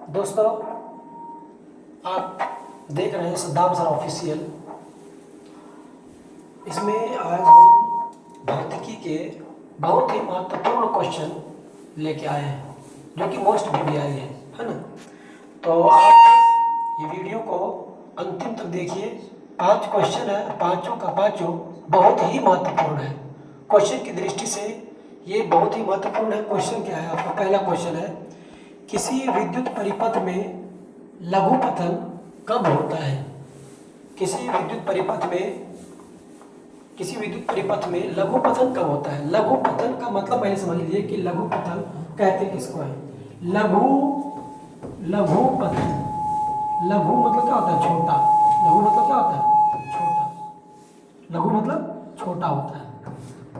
दोस्तों, आप देख रहे हैं सद्दाम सर ऑफिशियल। इसमें आज हम भौतिकी के बहुत ही महत्वपूर्ण क्वेश्चन लेके आए हैं जो कि मोस्ट वीवीआई है ना। तो आप ये वीडियो को अंतिम तक देखिए। 5 क्वेश्चन है, पांचों का पांचों बहुत ही महत्वपूर्ण है। क्वेश्चन की दृष्टि से ये बहुत ही महत्वपूर्ण है। क्वेश्चन क्या है आपका? पहला क्वेश्चन है, किसी विद्युत परिपथ में लघु पतन कब होता है? किसी विद्युत परिपथ में लघु पतन कब होता है? लघु पतन का मतलब पहले समझ लीजिए कि लघु पतन कहते किसको है। लघु पतन, लघु मतलब क्या होता है? छोटा। लघु मतलब क्या होता है? छोटा। लघु मतलब छोटा होता है।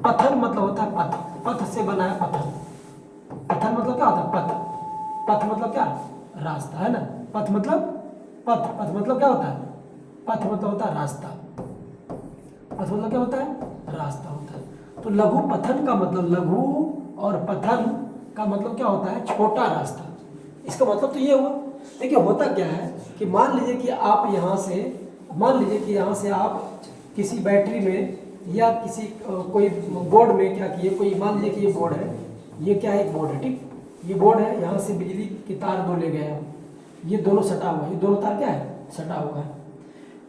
पथन मतलब होता है पथ, पथ से बना है पथन। पथन मतलब क्या होता है? पथ। पथ मतलब क्या? रास्ता, है ना। पथ मतलब पथ, पथ मतलब क्या होता है? पथ मतलब होता है रास्ता। पथ मतलब क्या होता है? रास्ता होता है। तो लघु पथन का मतलब, लघु और पथन का मतलब क्या होता है? छोटा रास्ता। इसका मतलब तो ये हुआ। देखिए होता क्या है कि मान लीजिए कि आप यहाँ से आप किसी बैटरी में या किसी कोई बोर्ड में क्या किए, कोई मान लीजिए कि ये बोर्ड है, ये क्या है? एक बोर्ड है, ठीक। ये बोर्ड है, यहाँ से बिजली की तार दो ले गए हम, ये दोनों सटा हुआ है, ये दोनों तार क्या है? सटा हुआ है।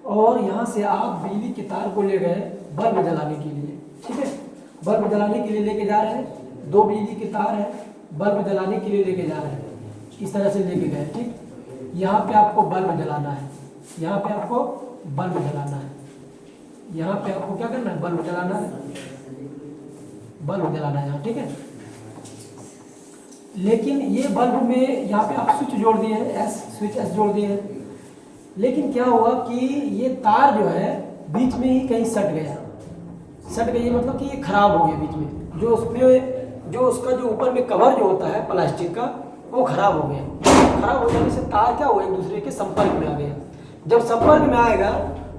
और यहाँ से आप बिजली की तार को ले गए बल्ब जलाने के लिए, ठीक है। बल्ब जलाने के लिए लेके जा रहे हैं, 2 बिजली की तार है, बल्ब जलाने के लिए लेके जा रहे हैं, इस तरह से लेके गए, ठीक। यहाँ पे आपको बल्ब जलाना है, यहाँ पे आपको बल्ब जलाना है, यहाँ पे आपको क्या करना है? बल्ब जलाना है, बल्ब जलाना है यहाँ, ठीक है। लेकिन ये बल्ब में यहाँ पे आप स्विच जोड़ दिए हैं, स्विच एस जोड़ दिए हैं। लेकिन क्या हुआ कि ये तार जो है बीच में ही कहीं सट गया। सट गई मतलब कि ये खराब हो गया बीच में, जो उसमें जो उसका जो ऊपर में कवर जो होता है प्लास्टिक का, वो खराब हो गया। खराब हो जाने से तार क्या हुआ? एक दूसरे के संपर्क में आ गया। जब संपर्क में आएगा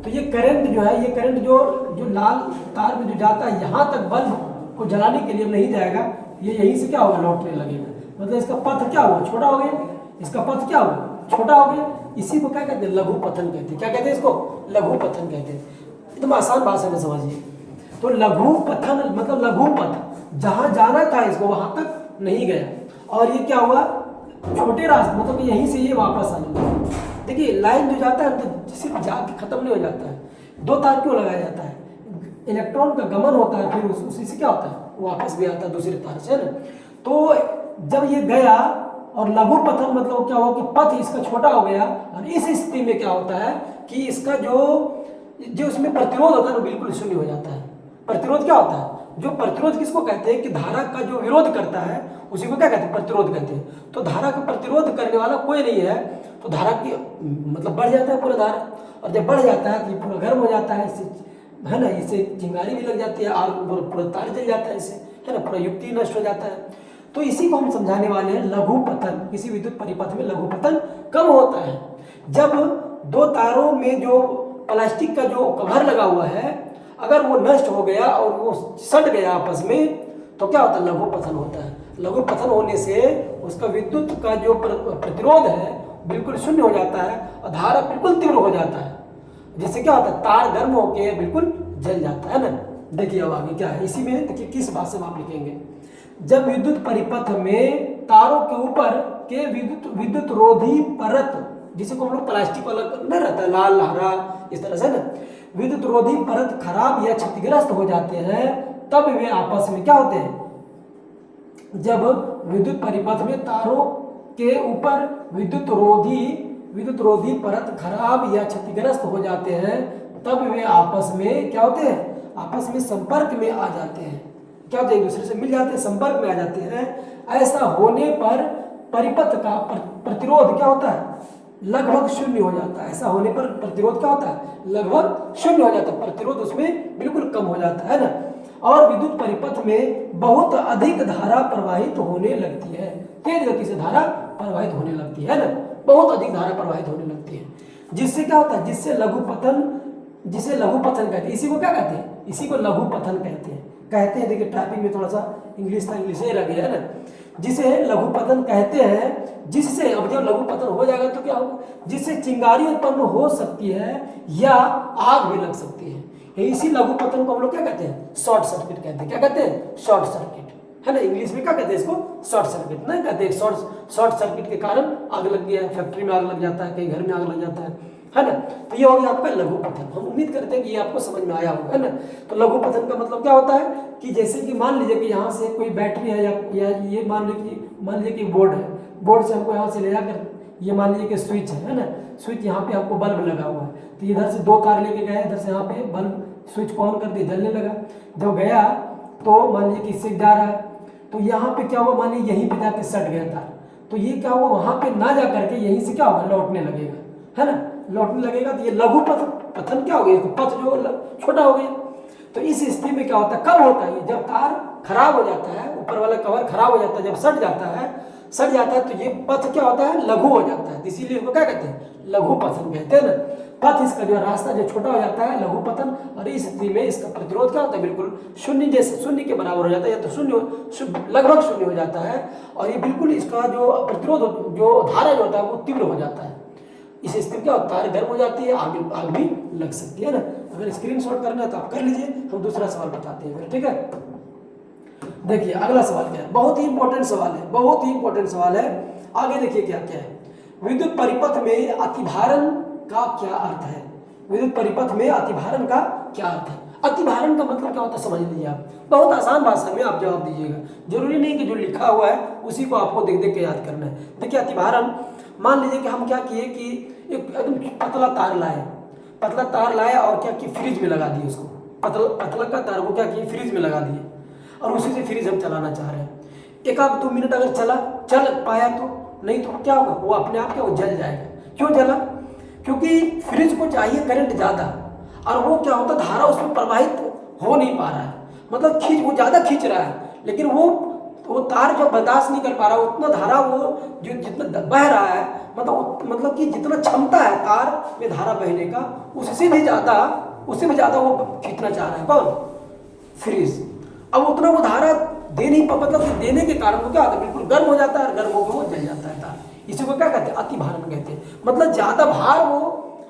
तो ये करंट जो है, ये करंट जो लाल तार में जो जाता है यहाँ तक बल्ब को जलाने के लिए नहीं जाएगा, ये यहीं से क्या होगा? लौटने लगेगा। मतलब इसका पथ क्या हुआ? छोटा हो गया। इसका पथ क्या हुआ? छोटा हो गया। इसी को क्या कहते हैं? लघु पतन कहते हैं। क्या कहते हैं इसको? लघु पतन कहते हैं। एकदम आसान भाषा में समझिए। तो लघु पतन मतलब लघु पथ, जहां जाना था इसको वहां तक नहीं गया, और ये क्या हुआ? छोटे रास्ते, मतलब यहीं से ये वापस आने लगा। देखिए लाइन जो जाता है तो सिर्फ जाके खत्म नहीं हो जाता है। 2 तार क्यों लगाया जाता है? इलेक्ट्रॉन का गमन होता है, फिर उसी से क्या होता है? वापस भी आता है दूसरे तार से, है ना। तो जब ये गया और लघु पतन मतलब क्या हुआ कि पथ इसका छोटा हो गया, और इस स्थिति में क्या होता है कि इसका जो इसमें प्रतिरोध होता है वो बिल्कुल शून्य हो जाता है। प्रतिरोध क्या होता है? जो प्रतिरोध किसको कहते हैं कि धारा का जो विरोध करता है उसी को क्या कहते हैं? प्रतिरोध कहते हैं। तो धारा का प्रतिरोध करने वाला कोई नहीं है, तो धारा की मतलब बढ़ जाता है पूरा धारा, और जब बढ़ जाता है तो पूरा गर्म हो जाता है, इससे, है ना, इससे चिंगारी भी लग जाती है, आग पूरा तार जल जाता है इससे, है ना, पूरा युक्ति नष्ट हो जाता है। तो इसी को हम समझाने वाले हैं लघु पतन। किसी विद्युत परिपथ में लघु पतन कब होता है? जब 2 तारों में जो प्लास्टिक का जो कवर लगा हुआ है, अगर वो नष्ट हो गया और वो सट गया आपस में, तो क्या होता है? लघु पतन होता है। लघु पतन होने से उसका विद्युत का जो प्रतिरोध है बिल्कुल शून्य हो जाता है, और धारा बिल्कुल तीव्र हो जाता है, जिससे क्या होता है? तार गर्म होकर बिल्कुल जल जाता है ना। देखिए अब आगे क्या है इसी में, देखिए किस भाषा में आप लिखेंगे। जब विद्युत परिपथ में तारों के ऊपर के विद्युत रोधी परत, जिसे को हम लोग प्लास्टिक वाला न रहता है, लाल हरा इस तरह से ना, विद्युत रोधी परत खराब या क्षतिग्रस्त हो जाते हैं, तब वे आपस में क्या होते हैं? जब विद्युत परिपथ में तारों के ऊपर विद्युत रोधी परत खराब या क्षतिग्रस्त हो जाते हैं, तब वे आपस में क्या होते हैं? आपस में संपर्क में आ जाते हैं। क्या होता है? एक दूसरे से मिल जाते हैं, संपर्क में आ जाते हैं। ऐसा होने पर परिपथ का प्रतिरोध क्या होता है? लगभग शून्य हो जाता है। ऐसा होने पर प्रतिरोध क्या होता है? लगभग शून्य हो जाता है। प्रतिरोध उसमें बिल्कुल कम हो जाता है ना। और विद्युत परिपथ में बहुत अधिक धारा प्रवाहित होने लगती है, तेज गति से धारा प्रवाहित होने लगती है ना, बहुत अधिक धारा प्रवाहित होने लगती है, जिससे क्या होता है? जिससे लघु पतन कहते हैं। इसी को क्या कहते हैं? इसी को लघु पतन कहते हैं। देखिए ट्रैफिक में थोड़ा सा इंग्लिश था, इंग्लिश ही रह गया है ना। जिसे लघुपतन कहते हैं, जिससे अब जब लघुपतन हो जाएगा तो क्या होगा, जिससे चिंगारी उत्पन्न हो सकती है या आग भी लग सकती है। इसी लघुपतन को हम लोग क्या कहते हैं, शॉर्ट सर्किट कहते हैं। क्या कहते हैं, शॉर्ट सर्किट, है ना। इंग्लिश में क्या कहते हैं इसको, शॉर्ट सर्किट नहीं कहते। शॉर्ट सर्किट के कारण आग लग गया, फैक्ट्री में आग लग जाता है, कहीं घर में आग लग जाता है ना। तो ये हो गया आपका लघुपतन। हम उम्मीद करते हैं कि ये आपको समझ में आया होगा, है ना। तो लघुपतन का मतलब क्या होता है कि जैसे कि मान लीजिए कि यहाँ से कोई बैटरी है या ये मान लीजिए कि बोर्ड है, बोर्ड से हमको यहाँ से ले जाकर ये मान लीजिए कि स्विच है ना, स्विच यहाँ पे आपको बल्ब लगा हुआ है, तो इधर से 2 तार लेके गए, इधर से यहाँ पे बल्ब स्विच को ऑन कर दिया, जलने लगा। जब गया तो मान लीजिए कि इससे जा रहा है, तो यहाँ पे क्या हुआ, मान लीजिए यहीं पे जाके सट गया तार, तो ये क्या हुआ, वहाँ पे ना जा करके यहीं से क्या होगा, लौटने लगेगा, है ना, लौटने लगेगा। तो ये लघु पतन क्या हो गया, पथ जो छोटा हो गया। तो इस स्थिति में क्या होता है, कब होता है, जब तार खराब हो जाता है, ऊपर वाला कवर खराब हो जाता है, जब सट जाता है तो ये पथ क्या होता है, लघु हो जाता है। इसीलिए इसको क्या कहते हैं, लघु पतन कहते हैं ना। पथ इसका जो रास्ता जो छोटा हो जाता है, लघु पतन। और इस स्थिति में इसका प्रतिरोध क्या होता है, बिल्कुल शून्य, जैसे शून्य के बराबर हो जाता है, या तो लगभग शून्य हो जाता है। और ये बिल्कुल इसका जो प्रतिरोध जो धारा जो होता है वो तीव्र हो जाता है। इस स्थिति में क्या होता है, तार गर्म हो जाती है, आग भी लग सकती है ना। अगर स्क्रीनशॉट करना है तो आप कर लीजिए, हम दूसरा सवाल बताते हैं फिर, ठीक है। देखिए अगला सवाल क्या है, बहुत ही इंपॉर्टेंट सवाल है, बहुत ही इंपॉर्टेंट सवाल है। आगे देखिए क्या क्या है, विद्युत परिपथ में अतिभारण का क्या अर्थ है। विद्युत परिपथ में अतिभारण का क्या अर्थ है। अतिभारण का मतलब क्या होता है, समझ लीजिए आप, बहुत आसान भाषा में आप जवाब दीजिएगा, जरूरी नहीं कि जो लिखा हुआ है उसी को आपको देख देख के याद करना है। देखिए अतिभारण, मान लीजिए कि हम क्या किए कि एक एकदम पतला तार लाए और क्या कि फ्रिज में लगा दिए उसको, पतला का तार को क्या किए, फ्रिज में लगा दिए, और उसी से फ्रिज हम चलाना चाह रहे हैं। 1-2 मिनट अगर चल पाया तो, नहीं तो क्या होगा, वो अपने आप क्या, वो जल जाएगा। क्यों जला, क्योंकि फ्रिज को चाहिए करंट ज़्यादा, और वो क्या होता, धारा उसमें प्रवाहित हो नहीं पा रहा है, मतलब वो ज़्यादा खींच रहा है, लेकिन वो तार जो बर्दाश्त नहीं कर पा रहा, उतना धारा वो जो जितना बह रहा है, मतलब कि जितना क्षमता है तार में धारा बहने का, उससे भी ज़्यादा वो खींचना चाह रहा है कौन, फ्रिज। अब उतना वो धारा दे नहीं पा, मतलब देने के कारण वो क्या होता है, बिल्कुल गर्म हो जाता है, और गर्म होकर वो जल जाता है तार। इसी को क्या कहते हैं, अतिभारण कहते हैं। मतलब ज़्यादा भार, वो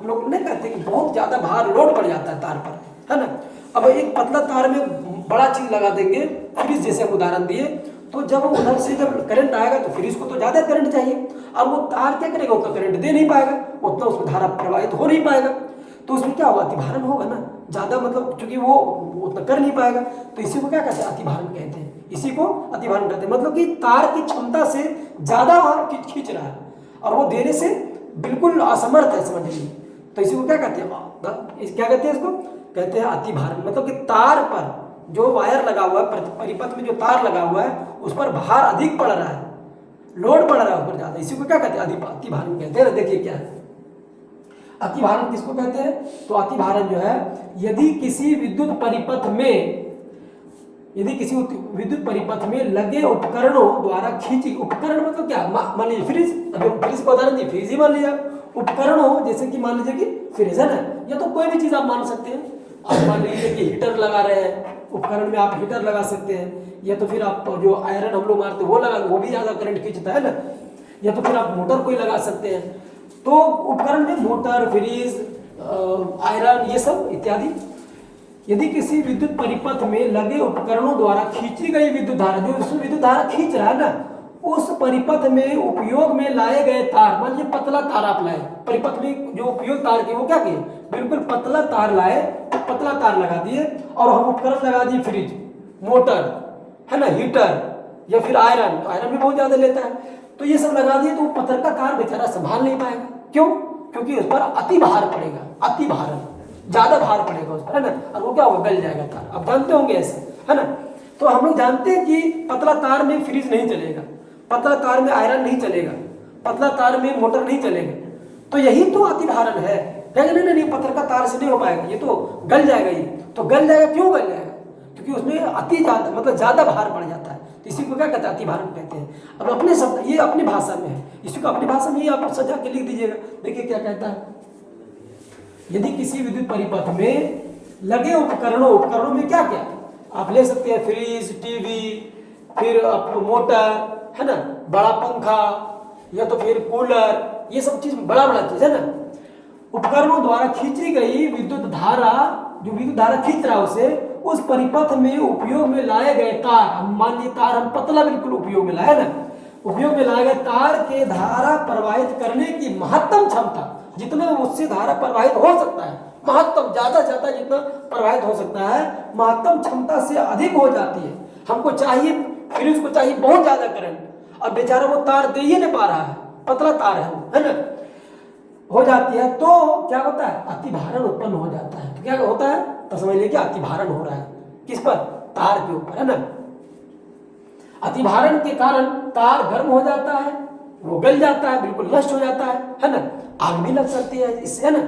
हम लोग नहीं कहते कि बहुत ज़्यादा भार लोड पड़ जाता है तार पर, है ना। अब एक पतला तार में बड़ा चीज लगा देंगे, फ्रिज जैसे हम उदाहरण दिए, तो जब उधर से जब करंट आएगा तो फ्रिज को तो ज़्यादा करंट चाहिए, अब वो तार क्या करेगा, उतना करंट दे नहीं पाएगा, उतना उसमें धारा प्रवाहित हो नहीं पाएगा, तो उसमें क्या होगा, अतिभारण होगा ना, ज़्यादा, मतलब चूंकि वो उतना कर नहीं पाएगा, तो इसी को क्या कहते हैं, अतिभारण कहते हैं। इसी को अतिभारण कहते हैं, मतलब कि तार की क्षमता से ज़्यादा खींच रहा है और वो देने से बिल्कुल असमर्थ है, समझ लीजिए। तो इसी को क्या कहते हैं, क्या कहते हैं, इसको कहते हैं अतिभारण। मतलब कि तार पर जो वायर लगा हुआ है, परिपथ में जो तार लगा हुआ है, उस पर भार अधिक पड़ रहा है, लोड पड़ रहा है उस पर ज़्यादा, इसी को क्या कहते हैं, अतिभारण कहते हैं। देखिए क्या है अतिभारण, किसको कहते हैं, तो अतिभारण जो है, यदि किसी विद्युत परिपथ में लगे उपकरणों द्वारा खींची, उपकरण मतलब क्या, मान लीजिए फ्रिज, अभी फ्रिज को उदाहरण दिए, फ्रिज ही मान लिया, उपकरणों जैसे कि मान लीजिए कि फ्रिज है ना, या तो कोई भी चीज़ आप मान सकते हैं। आप मान लीजिए कि हीटर लगा रहे हैं, उपकरण में आप हीटर लगा सकते हैं, या तो फिर आप जो आयरन हम लोग मारते हैं वो लगा, वो भी ज़्यादा करंट खींचता है ना, या तो फिर आप मोटर कोई लगा सकते हैं। तो उपकरण में मोटर, फ्रिज, आयरन, ये सब इत्यादि। यदि किसी विद्युत परिपथ में लगे उपकरणों द्वारा खींची गई विद्युत धारा, जो उसमें विद्युत धारा खींच रहा है ना, उस परिपथ में उपयोग में लाए गए तार, मान लीजिए पतला तार आप लाए, परिपथ में जो उपयोग तार के वो क्या किए, बिल्कुल पतला तार लाए, तो पतला तार लगा दिए, और हम उपकरण लगा दिए, फ्रिज, मोटर, है ना, हीटर, या फिर आयरन भी बहुत ज्यादा लेता है, तो ये सब लगा दिए, तो वो पतला तार बेचारा संभाल नहीं पाएगा। क्यों, क्योंकि उस पर अति भार पड़ेगा, अति भारण, ज्यादा भार पड़ेगा उस पर, है ना, और वो क्या होगा, गल जाएगा तार। आप जानते होंगे ऐसे, है ना। तो हम लोग जानते हैं कि पतला तार में फ्रिज नहीं चलेगा, पतला तार में आयरन नहीं चलेगा, पतला तार में मोटर नहीं चलेगा, तो यही तो अतिभारण है। नहीं, पतला तार से नहीं हो पाएगा, ये तो गल जाएगा। ये तो गल जाएगा, क्यों गल जाएगा, क्योंकि उसमें अति ज्यादा, मतलब ज्यादा भार पड़ जाता है, तो इसी को क्या कहते हैं, अतिभारण कहते हैं। अब अपने शब्द, ये अपनी भाषा में है, इसी को अपनी भाषा में ही आप सजा के लिख दीजिएगा। देखिए क्या कहता है, यदि किसी विद्युत परिपथ में लगे उपकरणों में क्या क्या आप ले सकते हैं, फ्रिज, टीवी, फिर आपको मोटर, है ना, बड़ा पंखा या तो फिर कूलर, ये सब चीज बड़ा बड़ा चीज है ना, उपकरणों द्वारा खींची गई विद्युत धारा, जो विद्युत धारा खींच रहा है उसे, उस परिपथ में उपयोग में लाए गए तार, हम मान लीजिए तार हम पतला बिल्कुल उपयोग में लाए ना, उपयोग में लाए गए तार के धारा प्रवाहित करने की महत्तम क्षमता, जितना उससे धारा प्रवाहित हो सकता है, महत्तम ज्यादा ज्यादा जितना प्रवाहित हो सकता है, महत्तम क्षमता से अधिक हो जाती है। हमको चाहिए, फिर उसको चाहिए बहुत ज्यादा करंट, और बेचारा वो तार दे ही नहीं पा रहा है, पतला तार है ना, हो जाती है, तो क्या होता है, अतिभारण उत्पन्न हो जाता है। तो क्या होता है, तो समझ लीजिए अतिभारण हो रहा है, किस पर, तार के ऊपर, है ना। अतिभारण के कारण तार गर्म हो जाता है, वो गल जाता है, बिल्कुल नष्ट हो जाता है ना, आग भी लग सकती है इससे, है ना।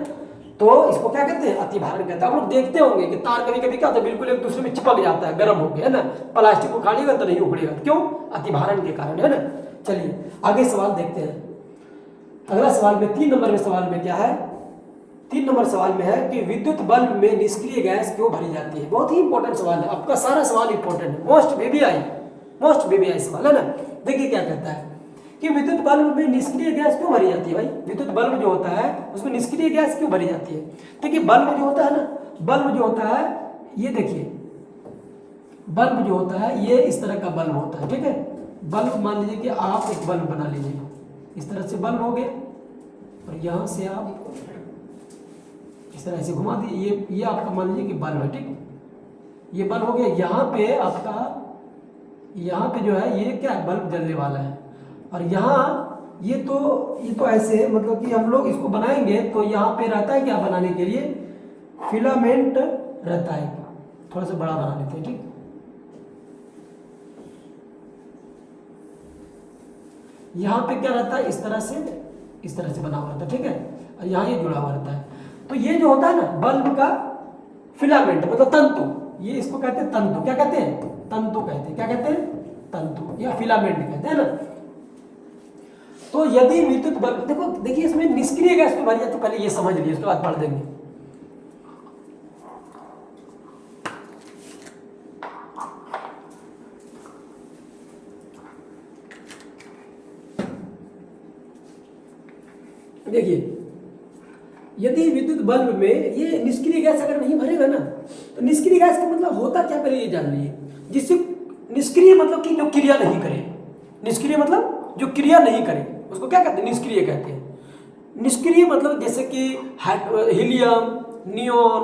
तो इसको क्या कहते हैं, अतिभारण कहते हैं। आप लोग देखते होंगे कि तार कभी कभी क्या होता है, बिल्कुल एक दूसरे में चिपक जाता है गर्म होकर, है ना, प्लास्टिक को उखाड़िएगा तो नहीं उखड़ेगा, क्यों, अतिभारण के कारण, है ना। चलिए आगे सवाल देखते हैं। अगला सवाल में 3 नंबर में सवाल में क्या है, 3 नंबर सवाल में है कि विद्युत बल्ब में निष्क्रिय गैस क्यों भरी जाती है। बहुत ही इंपॉर्टेंट सवाल है, आपका सारा सवाल इंपॉर्टेंट है, मोस्ट वीवीआई सवाल, है ना। देखिए क्या कहता है कि विद्युत बल्ब में निष्क्रिय गैस क्यों भरी जाती है। भाई विद्युत बल्ब जो होता है उसमें निष्क्रिय गैस क्यों भरी जाती है। देखिए बल्ब जो होता है ना, बल्ब जो होता है, ये देखिए बल्ब जो होता है ये इस तरह का बल्ब होता है, ठीक है। बल्ब मान लीजिए कि आप एक बल्ब बना लीजिए, इस तरह से बल्ब हो गए, और यहाँ से आप इस तरह से घुमा दिए, ये आपका मान लीजिए कि बल्ब है, ठीक, ये बल्ब हो गया। यहाँ पे आपका, यहाँ पे जो है ये क्या है, बल्ब जलने वाला है, और यहाँ ये तो ऐसे, मतलब कि हम लोग इसको बनाएंगे तो यहाँ पे रहता है क्या, बनाने के लिए फिलामेंट रहता है, थोड़ा सा बड़ा बना लेते हैं, ठीक। यहाँ पे क्या रहता है, इस तरह से बना हुआ रहता है, ठीक है, और यहाँ ये जुड़ा हुआ रहता है। तो ये जो होता है ना बल्ब का फिलामेंट, मतलब तंतु, ये इसको कहते हैं तंतु, क्या कहते हैं, तंतु कहते हैं, क्या कहते हैं, तंतु या फिलामेंट कहते हैं ना। तो यदि विद्युत बल्ब, देखिए इसमें निष्क्रिय गैस क्यों भरी जाती है, पहले ये समझ लीजिए, उसके बाद पढ़ देंगे। देखिए यदि विद्युत बल्ब में ये निष्क्रिय गैस अगर नहीं भरेगा ना, तो निष्क्रिय गैस का मतलब होता क्या, पहले ये जान लीजिए। जिससे निष्क्रिय मतलब कि जो क्रिया नहीं करे, निष्क्रिय मतलब जो क्रिया नहीं करे उसको क्या कहते हैं, निष्क्रिय कहते हैं। निष्क्रिय मतलब जैसे कि हीलियम, नियोन,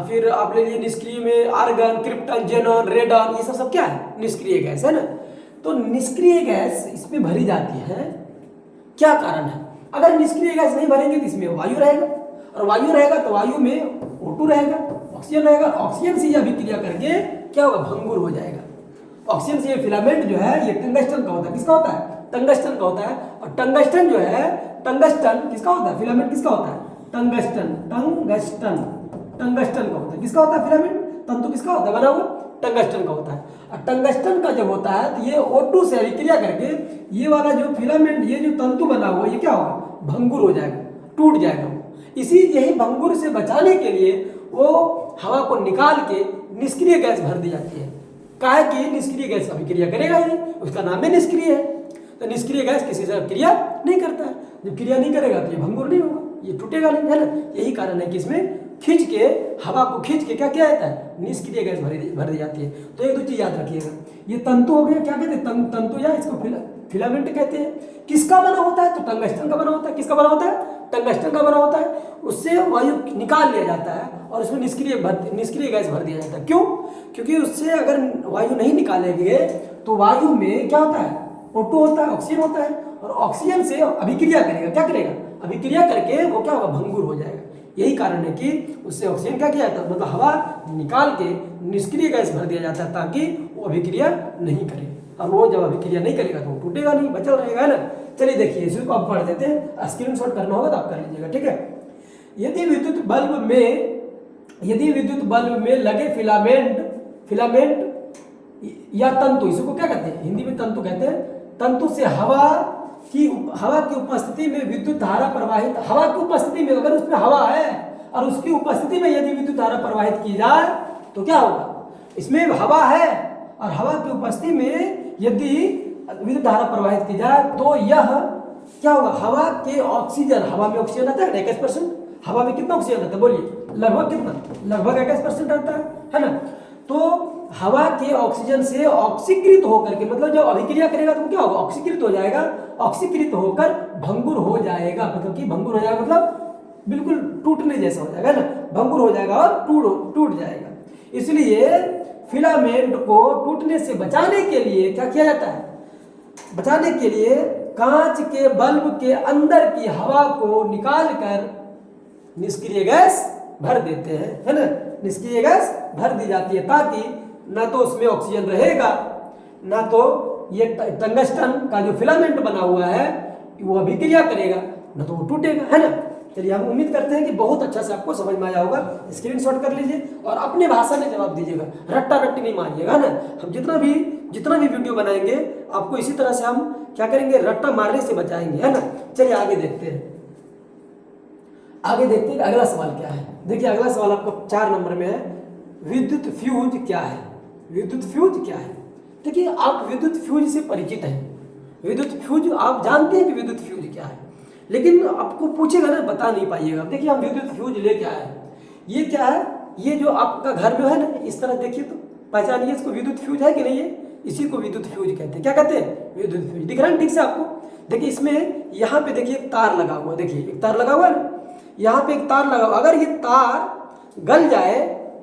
फिर आप ले लीजिए निष्क्रिय में आर्गन, क्रिप्टन, जेनॉन, रेडॉन, ये सब क्या है, निष्क्रिय गैस, है ना। तो निष्क्रिय गैस इसमें भरी जाती है, क्या कारण है। अगर निष्क्रिय गैस नहीं भरेंगे तो इसमें वायु रहेगा, और वायु रहेगा तो वायु में O2 रहेगा, ऑक्सीजन रहेगा, ऑक्सीजन से यह अभिक्रिया करके क्या होगा, भंगुर हो जाएगा। ऑक्सीजन से ये फिलामेंट जो है ये टंगस्टन का होता है, किसका होता है, टंगस्टन का होता है। और टंगस्टन जो है, टंगस्टन किसका होता है, फिलामेंट किसका होता है, टंगस्टन का होता है, किसका होता है फिलामेंट, तंतु किसका होता है, बना हुआ टंगस्टन का होता है। और टंगस्टन का जब होता है तो ये O2 से अभिक्रिया करके ये वाला जो फिलामेंट, ये जो तंतु बना हुआ, ये क्या होगा, भंगुर हो जाएगा, टूट जाएगा। यही भंगुर से बचाने के लिए वो हवा को निकाल के निष्क्रिय गैस भर दी जाती है। काहे कि निष्क्रिय गैस अभिक्रिया करेगा ही नहीं, उसका नाम ही निष्क्रिय है। तो निष्क्रिय गैस किसी से क्रिया नहीं करता है, जब क्रिया नहीं करेगा तो ये भंगुर नहीं होगा, ये टूटेगा नहीं, है ना। यही कारण है कि इसमें खींच के, हवा को खींच के क्या किया जाता है, निष्क्रिय गैस भर दी जाती है। तो एक दो चीज याद रखिएगा, ये तंतु हो गया, क्या कहते हैं, तंतु या इसको फिलामेंट कहते हैं। किसका बना होता है, तो टंगस्टन का बना होता है। किसका बना होता है, टंगस्टन का बना होता है। उससे वायु निकाल लिया जाता है और उसमें निष्क्रिय गैस भर दिया जाता है। क्यों, क्योंकि उससे अगर वायु नहीं निकालेंगे तो वायु में क्या होता है, O2 होता है, ऑक्सीजन होता है, और ऑक्सीजन से अभिक्रिया करेगा, क्या करेगा, अभिक्रिया करके वो क्या होगा, भंगुर हो जाएगा। यही कारण है कि उससे ऑक्सीजन क्या किया जाता है, मतलब हवा निकाल के निष्क्रिय गैस भर दिया जाता है, ताकि वो अभिक्रिया नहीं करे। और वो जब अभिक्रिया नहीं करेगा तो वो टूटेगा नहीं, बचल रहेगा, है ना। चलिए देखिए इसको अब पढ़ देते हैं, स्क्रीनशॉट करना होगा तो आप कर लीजिएगा, ठीक है। यदि विद्युत बल्ब में लगे फिलामेंट या तंतु, इसको क्या कहते हैं, हिंदी में तंतु कहते हैं। तंतु से हवा की उपस्थिति में विद्युत धारा प्रवाहित, हवा की उपस्थिति में, अगर उसमें हवा है और उसकी उपस्थिति में यदि विद्युत धारा प्रवाहित की जाए तो क्या होगा, इसमें हवा है और हवा की उपस्थिति में यदि विद्युत धारा प्रवाहित की जाए तो यह क्या होगा, हवा के ऑक्सीजन, हवा में ऑक्सीजन रहता है 21%, हवा में कितना ऑक्सीजन रहता है बोलिए, लगभग कितना, लगभग 21% रहता है ना। तो हवा के ऑक्सीजन से ऑक्सीकृत होकर के, मतलब जब अभिक्रिया करेगा तो क्या होगा, ऑक्सीकृत हो जाएगा, ऑक्सीकृत होकर भंगुर हो जाएगा, मतलब कि भंगुर हो जाएगा मतलब बिल्कुल टूटने जैसा हो जाएगा ना, भंगुर हो जाएगा और टूट जाएगा। इसलिए फिलामेंट को टूटने से बचाने के लिए क्या किया जाता है, बचाने के लिए कांच के बल्ब के अंदर की हवा को निकाल कर निष्क्रिय गैस भर देते हैं, है ना, निष्क्रिय गैस भर दी जाती है, ताकि ना तो उसमें ऑक्सीजन रहेगा, ना तो ये टंगस्टन का जो फिलामेंट बना हुआ है वो अभिक्रिया करेगा, ना तो वो टूटेगा, है ना। चलिए हम उम्मीद करते हैं कि बहुत अच्छा से आपको समझ में आया होगा। स्क्रीनशॉट कर लीजिए और अपने भाषा में जवाब दीजिएगा, रट्टा रट्टी नहीं मारिएगा, है ना। हम जितना भी वीडियो बनाएंगे आपको इसी तरह से हम क्या करेंगे, रट्टा मारने से बचाएंगे, है ना। चलिए आगे देखते हैं, अगला सवाल क्या है। देखिए अगला सवाल आपको 4 नंबर में है, विद्युत फ्यूज क्या है, विद्युत फ्यूज क्या है। देखिए आप विद्युत फ्यूज से परिचित हैं, विद्युत फ्यूज आप जानते हैं कि विद्युत फ्यूज क्या है, लेकिन आपको पूछेगा ना बता नहीं पाइएगा। देखिए हम विद्युत फ्यूज लेके आए हैं, ये क्या है, ये जो आपका घर में है ना इस तरह देखिए तो पहचानिए इसको, विद्युत फ्यूज है कि नहीं है, इसी को विद्युत फ्यूज कहते हैं। क्या कहते हैं, विद्युत फ्यूज। दिख रहा है ठीक से आपको, देखिए इसमें यहाँ पे देखिए एक तार लगा हुआ, देखिए एक तार लगा हुआ है ना, यहाँ पे एक तार लगा हुआ, अगर ये तार गल जाए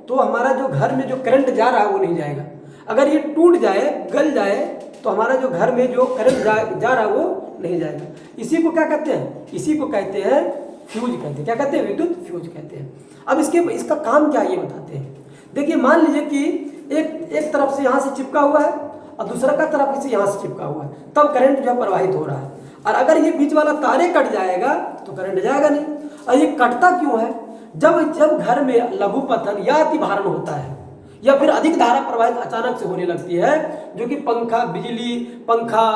तो हमारा जो घर में जो करंट जा रहा है वो नहीं जाएगा, अगर ये टूट जाए गल जाए तो हमारा जो घर में जो करंट जा रहा है वो नहीं जाएगा। इसी को क्या कहते हैं, इसी को कहते हैं फ्यूज कहते हैं। क्या कहते हैं, विद्युत फ्यूज कहते हैं। अब इसका काम क्या है ये बताते हैं। देखिए मान लीजिए कि एक तरफ से यहाँ से चिपका हुआ है और दूसरा का तरफ से यहाँ से चिपका हुआ है, तब करंट जो है प्रवाहित हो रहा है, और अगर ये बीच वाला तारे कट जाएगा तो करंट जाएगा नहीं। और ये कटता क्यों है, जब घर में लघुपतन या अतिभारण होता है या फिर अधिक धारा प्रवाहित अचानक से होने लगती है, जो कि पंखा, बिजली, पंखा,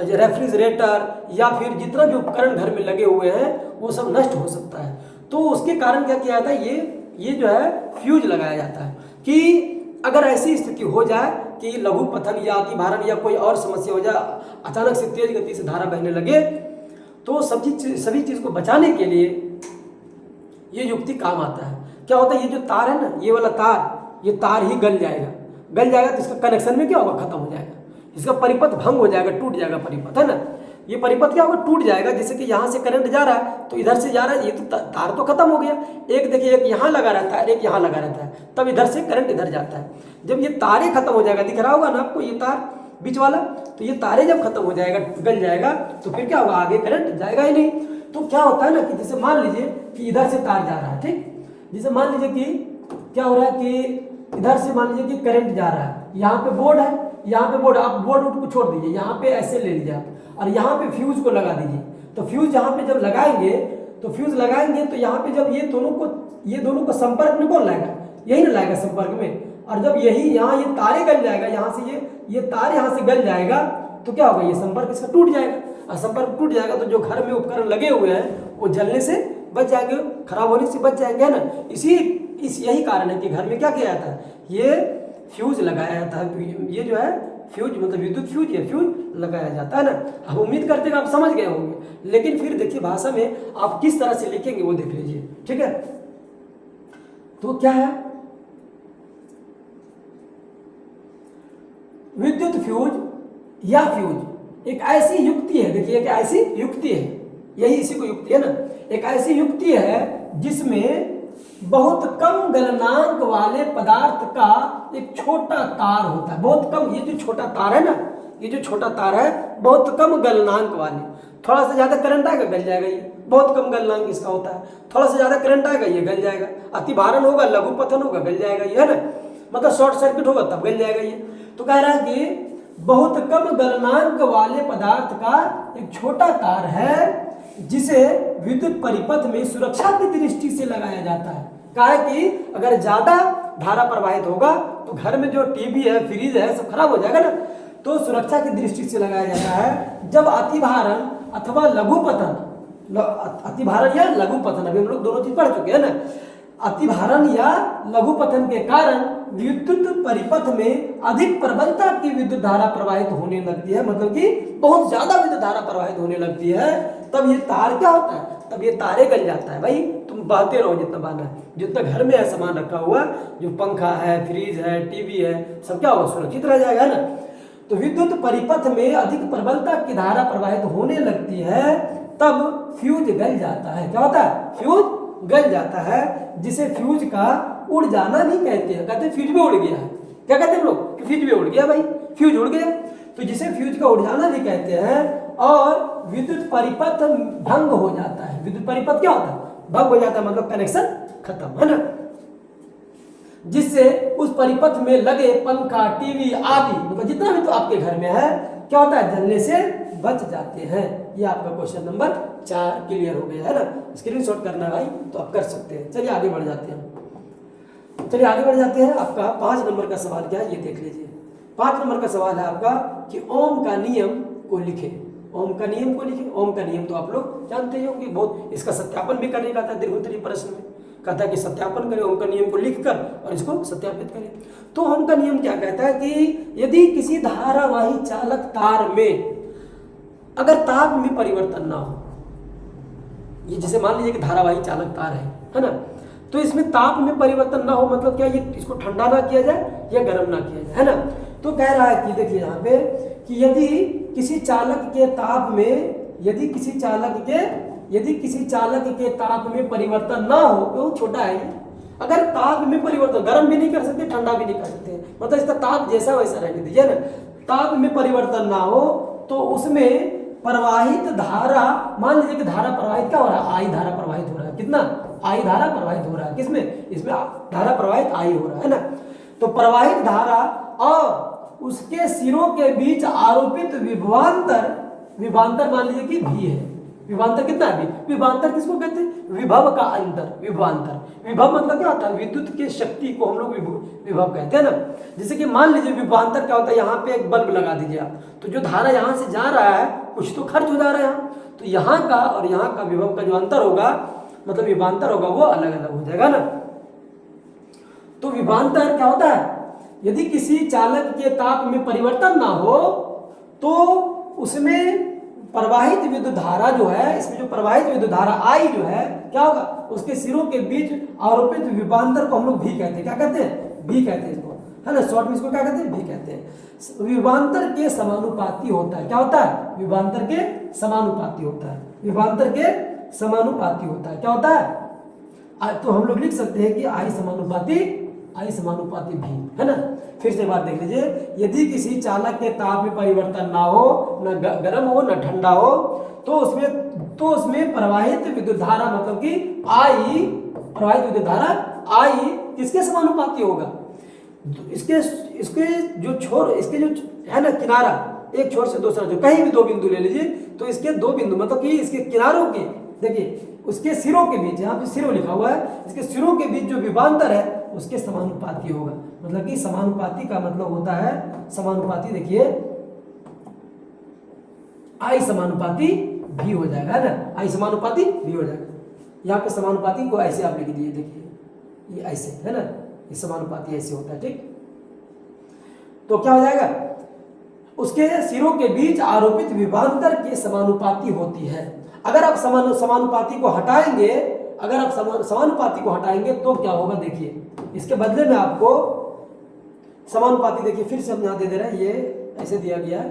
रेफ्रिजरेटर या फिर जितना भी उपकरण घर में लगे हुए हैं वो सब नष्ट हो सकता है। तो उसके कारण क्या किया जाता है, ये जो है फ्यूज लगाया जाता है कि अगर ऐसी स्थिति हो जाए कि लघुपतन या अतिभारण या कोई और समस्या हो जाए, अचानक से तेज गति से धारा बहने लगे, तो सभी चीज को बचाने के लिए ये युक्ति काम आता है। क्या होता है, ये जो तार है ना, ये वाला ये तार ही गल जाएगा तो इसका कनेक्शन में क्या होगा, खत्म हो जाएगा, इसका परिपथ भंग हो जाएगा, टूट जाएगा परिपथ, है ना। ये परिपथ क्या होगा, टूट जाएगा। जैसे कि यहाँ से करंट जा रहा है तो इधर से जा रहा है, ये तो तार तो खत्म हो गया, एक देखिए एक यहाँ लगा रहता है, एक यहाँ लगा रहता है, तब इधर से करंट इधर जाता है। जब ये तारे खत्म हो जाएगा, दिख रहा होगा ना आपको ये तार बीच वाला, तो ये तारे जब खत्म हो जाएगा, गल जाएगा, तो फिर क्या होगा, आगे करंट जाएगा ही नहीं। तो क्या होता है ना कि जैसे मान लीजिए कि इधर से तार जा रहा है, ठीक, जैसे मान लीजिए कि क्या हो रहा है कि इधर से मान लीजिए कि करंट जा रहा है, यहाँ पे बोर्ड है, यहाँ पे बोर्ड, आप बोर्ड को छोड़ दीजिए, यहाँ पे ऐसे ले लीजिए आप, और यहाँ पे फ्यूज को लगा दीजिए। तो फ्यूज यहाँ पे जब लगाएंगे तो यहाँ पे जब ये दोनों को संपर्क में कौन लाएगा, यही ना लाएगा संपर्क में। और जब यहाँ ये तारे गल जाएगा, यहाँ से ये तार यहाँ से गल जाएगा, तो क्या होगा, ये संपर्क इसका टूट जाएगा, और संपर्क टूट जाएगा तो जो घर में उपकरण लगे हुए हैं वो जलने से बच जाएंगे, खराब होने से बच जाएंगे, है ना। यही कारण है कि घर में क्या किया जाता है, ये फ्यूज लगाया जाता है। ये जो है फ्यूज मतलब विद्युत फ्यूज, ये फ्यूज लगाया जाता है ना। हम उम्मीद करते हैं आप समझ गए होंगे, लेकिन फिर देखिए भाषा में आप किस तरह से लिखेंगे वो देख लीजिए, ठीक है। तो क्या है, विद्युत फ्यूज या फ्यूज एक ऐसी युक्ति है, देखिए एक ऐसी युक्ति है, यही इसी को युक्ति है ना, एक ऐसी युक्ति है जिसमें बहुत कम गलनांक वाले पदार्थ का एक छोटा तार होता है, बहुत कम। ये जो छोटा तार है ना, ये जो छोटा तार है बहुत कम गलनांक वाले, थोड़ा सा ज्यादा करंट आएगा गल जाएगा, ये बहुत कम गलनांक इसका होता है। थोड़ा सा ज्यादा करंट आएगा ये गल जाएगा, अतिभारण होगा, लघुपतन होगा, गल जाएगा ये, है ना, मतलब शॉर्ट सर्किट होगा तब गल जाएगा ये। तो कह रहा है कि बहुत कम गलनांक वाले पदार्थ का एक छोटा तार है जिसे विद्युत परिपथ में सुरक्षा की दृष्टि से लगाया जाता है। कहा है कि अगर ज्यादा धारा प्रवाहित होगा तो घर में जो टीवी है, फ्रिज है, सब खराब हो जाएगा ना, तो सुरक्षा की दृष्टि से लगाया जाता है। जब अतिभारण अथवा लघुपतन, अतिभारण या लघुपतन, अभी हम लोग दोनों चीज पढ़ चुके हैं ना, अतिभारण या लघुपतन के कारण विद्युत परिपथ में अधिक प्रबलता की विद्युत धारा प्रवाहित होने लगती है, मतलब कि बहुत ज्यादा विद्युत धारा प्रवाहित होने लगती है, तब ये तार क्या होता है, तब ये तारे गल जाता है। भाई तुम बहाते रहो जितना बहाना है, जितना घर में है सामान रखा हुआ, जो पंखा है, फ्रिज है, टीवी है, सब क्या होगा, सुरक्षित रह जाएगा ना। तो विद्युत परिपथ में अधिक प्रबलता की धारा प्रवाहित होने लगती है, तब फ्यूज गल जाता है। क्या होता है, फ्यूज गल जाता है, जिसे फ्यूज का उड़ जाना नहीं कहते हैं, कहते हैं फ्यूज भी उड़ गया है। क्या कहते हैं लोग, फ्यूज भी उड़ गया, भाई फ्यूज उड़ गया, तो जिसे फ्यूज का उड़ जाना भी कहते हैं। और विद्युत परिपथ भंग हो जाता है। विद्युत परिपथ क्या होता है, भंग हो जाता है, मतलब कनेक्शन खत्म, है ना, जिससे उस परिपथ में लगे पंखा, टीवी आदि, मतलब जितना भी तो आपके घर में है, क्या होता है, जलने से बच जाते हैं। ये आपका क्वेश्चन नंबर 4 क्लियर हो गया है ना। स्क्रीनशॉट करना है भाई तो आप कर सकते हैं। चलिए आगे बढ़ जाते हैं। चलिए आगे बढ़ जाते हैं। आपका 5 नंबर का सवाल क्या है ये देख लीजिए। 5 नंबर का सवाल है आपका कि ओम का नियम को लिखे। ओम का नियम को लिखे। ओम का नियम तो आप लोग जानते ही होंगे, बहुत इसका सत्यापन भी करने का था। दीर्घोत्तरीय प्रश्न में कहता है कि सत्यापन करें, ओम का नियम को लिखकर और इसको सत्यापित करें। तो ओम का नियम क्या कहता है कि यदि किसी धारावाही चालक तार में अगर ताप में परिवर्तन ना हो, ये जैसे मान लीजिए कि धारावाही चालक तार है ना, तो इसमें ताप में परिवर्तन ना हो, मतलब क्या, ये इसको ठंडा ना किया जाए या गर्म ना किया जाए, है ना। तो कह रहा है कि देखिए यहाँ पे कि यदि किसी चालक के ताप में, यदि किसी चालक के ताप में परिवर्तन ना हो, तो छोटा है ये, अगर ताप में परिवर्तन, गर्म भी नहीं कर सकते, ठंडा भी नहीं कर सकते, मतलब इसका ताप जैसा वैसा रहने दीजिए ना, ताप में परिवर्तन ना हो, तो उसमें प्रवाहित धारा, मान लीजिए कि धारा प्रवाहित क्या हो रहा है, आई धारा प्रवाहित हो रहा है। कितना, आई धारा प्रवाहित हो रहा है। किसमें, इसमें धारा प्रवाहित आई हो रहा है ना। तो प्रवाहित धारा और उसके सिरों के बीच आरोपित विभवांतर मान लीजिए कि भी है। विभवांतर कितना है, विभवांतर किसको कहते हैं, विभव का अंतर, विभवांतर। विभव मतलब क्या होता है, विद्युत की शक्ति को हम लोग विभव कहते हैं ना। जैसे कि मान लीजिए विभवांतर क्या होता है, यहाँ पे एक बल्ब लगा दीजिए आप, तो जो धारा यहाँ से जा रहा है कुछ तो खर्च हो जा रहा है यहाँ, तो यहाँ का और यहाँ का विभव का जो अंतर होगा, मतलब विभवांतर होगा, वो अलग अलग हो जाएगा ना। तो विभवांतर क्या होता है, यदि किसी चालक के ताप में परिवर्तन ना हो तो उसमें प्रवाहित विद्युत धारा जो है, इसमें जो प्रवाहित विद्युत धारा आई जो है, क्या होगा, उसके सिरों के बीच आरोपित विभवांतर को हम लोग भी कहते हैं। क्या कहते हैं, भी कहते हैं इसको, है ना, शॉर्ट में इसको क्या कहते हैं, भी कहते हैं। विभवांतर के समानुपाती होता है। क्या होता है, विभवांतर के समानुपाती होता है। विभवांतर के समानुपाती होता है। क्या होता है, तो हम लोग लिख सकते हैं कि आई समानुपाती भी, है ना। फिर से बात देख लीजिए, यदि किसी चालक के ताप में परिवर्तन ना हो, न गर्म हो न ठंडा हो, तो उसमें प्रवाहित विद्युत धारा, मतलब कि आई, प्रवाहित विद्युत धारा आई किसके समानुपाती होगा, इसके जो छोर, इसके जो है ना किनारा, एक छोर से दूसरा, जो कहीं भी दो बिंदु ले लीजिए, तो इसके दो बिंदु, मतलब कि इसके किनारों के, देखिए उसके सिरों के बीच, यहाँ पे सिरों लिखा हुआ है, इसके सिरों के बीच जो विभवांतर है उसके समानुपाती होगा। मतलब कि समानुपाती का मतलब होता है, समानुपाती देखिए आई समानुपाती भी हो जाएगा, है ना, आई समानुपाती भी हो जाएगा। यहाँ पे समानुपाती को ऐसे आप लिख दीजिए, देखिए ये ऐसे, है ना, ये समानुपाती ऐसे होता है, ठीक। तो क्या हो जाएगा, उसके सिरों के बीच आरोपित विभवांतर के समानुपाती होती है। अगर आप समानुपाती को हटाएंगे, अगर आप समानुपाती को हटाएंगे तो क्या होगा, देखिए इसके बदले में आपको समानुपाती, देखिए फिर से हम यहां दे रहे हैं, ये ऐसे दिया गया है,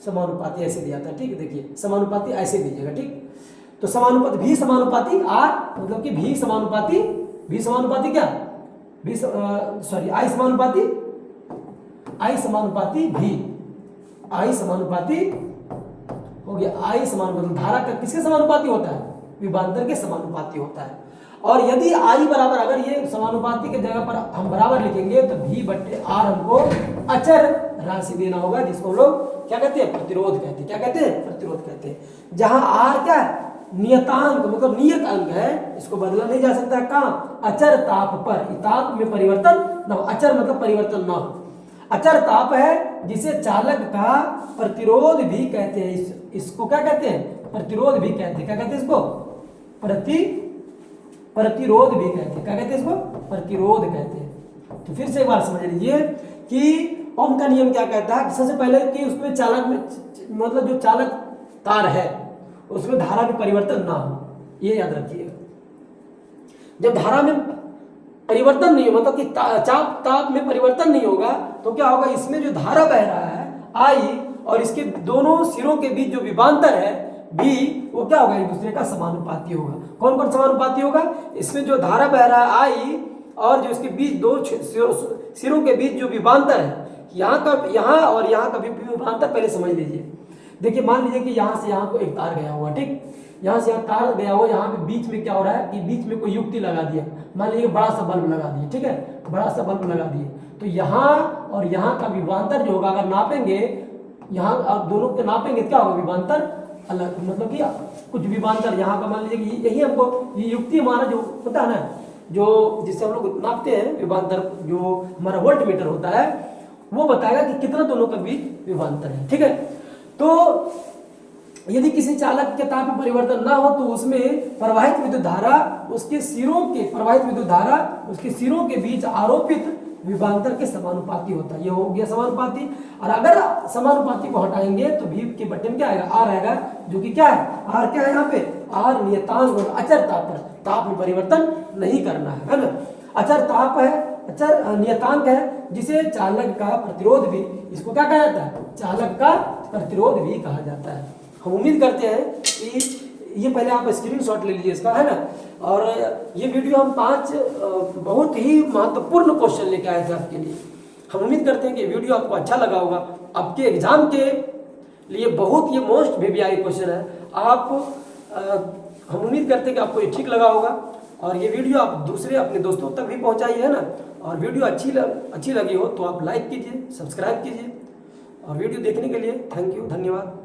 समानुपाती ऐसे दिया था, ठीक है। देखिए समानुपाती ऐसे दीजिएगा, ठीक। तो समानुपाती भी समानुपाती आर, मतलब कि भी समानुपाती क्या, भी सॉरी आई समानुपाती भी, आई समानुपाती हो गया। आई समानुपाती धारा का किसके समानुपाती होता है, विभवांतर के समानुपाती होता है। और यदि आई बराबर, अगर ये समानुपाती के जगह पर हम बराबर लिखेंगे तो भी बट्टे आर हमको अचर राशि देना होगा, जिसको हम लोग क्या कहते हैं, प्रतिरोध कहते हैं। क्या कहते हैं, प्रतिरोध कहते हैं। जहां आर क्या है, नियतांक, मतलब नियत अंक है, इसको बदला नहीं जा सकता। कहाँ, अचर ताप पर, ताप में परिवर्तन ना हो, अचर मतलब परिवर्तन ना हो, अचर ताप है, जिसे चालक का प्रतिरोध भी कहते हैं। इसको क्या कहते हैं, प्रतिरोध भी कहते हैं। क्या कहते हैं इसको, प्रतिरोध भी कहते हैं। क्या कहते हैं इसको? प्रतिरोध कहते हैं। तो फिर से एक बार समझ लीजिए कि ओम का नियम क्या कहता है कि सबसे पहले कि उसमें चालक में मतलब जो चालक तार है उसमें धारा में परिवर्तन ना हो, ये याद रखिएगा। जब धारा में परिवर्तन नहीं हो मतलब कि चाप ताप में परिवर्तन नहीं होगा तो क्या होगा, इसमें जो धारा बह रहा है आई और इसके दोनों सिरों के बीच जो विभवांतर है भी, वो क्या होगा, एक दूसरे का समानुपाती होगा। कौन कौन समानुपाती होगा? इसमें जो धारा बह रहा है आई और जो इसके बीच दो सिरों के बीच जो विभवांतर है, यहाँ और यहाँ का भी विभवांतर पहले समझ लीजिए। देखिए मान लीजिए कि यहाँ से यहाँ को एक तार गया हुआ, ठीक, यहाँ से यहाँ तार गया हुआ, यहाँ पे बीच में क्या हो रहा है कि बीच में कोई युक्ति लगा दिया, मान लीजिए बड़ा सा बल्ब लगा दिए, ठीक है, बड़ा सा बल्ब लगा दिए, तो यहाँ और यहाँ का विभवांतर जो होगा अगर नापेंगे, यहाँ और दोनों के नापेंगे क्या होगा, विभवांतर अलग, मतलब कि कुछ विभवांतर यहाँ का मान लीजिए कि यही हमको ये युक्ति हमारा जो होता है ना, जो जिससे हम लोग नापते हैं विभवांतर, जो हमारा वोल्ट मीटर होता है, वो बताएगा कि कितना दोनों के बीच विभवांतर है, ठीक है। तो यदि किसी चालक के ताप में परिवर्तन ना हो तो उसमें प्रवाहित विद्युत धारा उसके सिरों के बीच आरोपित विभवांतर के समानुपाती होता है। ये हो गया समानुपाती। और अगर समानुपाती को हटाएंगे तो भी के बट्टे में क्या आएगा, आर आएगा, जो कि क्या है, आर क्या है यहाँ पे, आर नियतांक होगा, अचर ताप पर, ताप में परिवर्तन नहीं करना है ना। अचर ताप है, अचर नियतांक है, जिसे चालक का प्रतिरोध भी, इसको क्या कहा जाता है, चालक का प्रतिरोध भी कहा जाता है। हम उम्मीद करते हैं कि ये पहले आप स्क्रीनशॉट ले लीजिए इसका, है ना। और ये वीडियो हम 5 बहुत ही महत्वपूर्ण क्वेश्चन लेके आए थे आपके लिए। हम उम्मीद करते हैं कि वीडियो आपको अच्छा लगा होगा। आपके एग्जाम के लिए बहुत ये मोस्ट VVI क्वेश्चन है। हम उम्मीद करते हैं कि आपको ये ठीक लगा होगा और ये वीडियो आप दूसरे अपने दोस्तों तक भी पहुंचाइए, है ना। और वीडियो अच्छी लगी हो तो आप लाइक कीजिए, सब्सक्राइब कीजिए। और वीडियो देखने के लिए थैंक यू, धन्यवाद।